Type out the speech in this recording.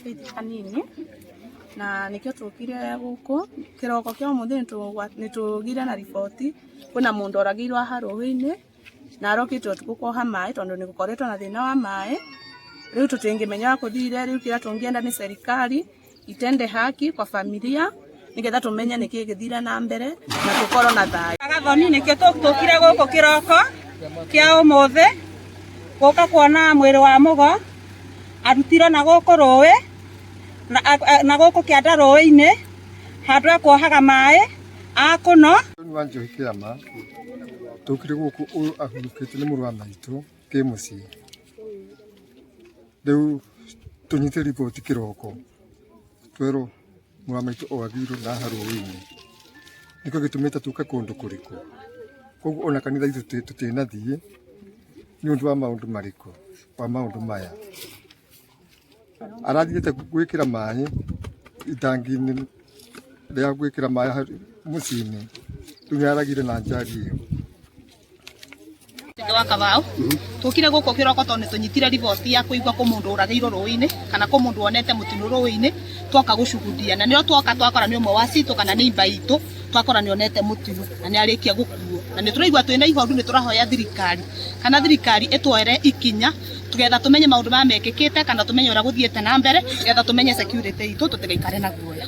Faith Kanini na nikio tukire guku kiroko kia umuthi nitugire na ripoti kuna mundu oragirwo haruini na arokitwo tuko ha mai tondu nigukoretwo na thina wa mai riu tutingimenya kuthire riu kira tungienda ni serikali itende haki kwa familia nigetha tumenye niki githire na mbere na tukorwo na thayu. Agathoni nikio tukire guku kiroko kia umuthi guka kuona mwiri wa mugo arutiro na guku ruwi na guku kianda ruwi-ini handu ekwohaga mai akuno ni wanjo kiama tukire guku uyu ahurukite ni muru wa maitu ki mucii riu tunyite ripoti kiroko twero muru wa maitu oagirwo na haruwi-ini niko gitumite tuka kundu kuriku koguo ona kanitha ithu tutinathie ni undu wa maundu mariku wa maundu maya arathiete gwikira mai itangi-ini ria gwikira mai mucii-ini tunyaragire na njari iyo wa Kavau tukire guko kiroko tondu tunyitire ripoti ya kuigwa ku mundu uragirwo ruwi-ini kana ku mundu wonete mutino ruwi-ini twoka gucugudia na nio twoka twakora ni umwe wa citu kana ni imba itu twakora ni onete mutino na ni arikia gukuo na ni turaigwa twina ihoru ni turahoya thirikari kana thirikari itwere ikinya tugetha tumenye maundu ma mekikite kana tumenye ura guthiete na mbere getha tumenye security itu tutigaikare na guoya.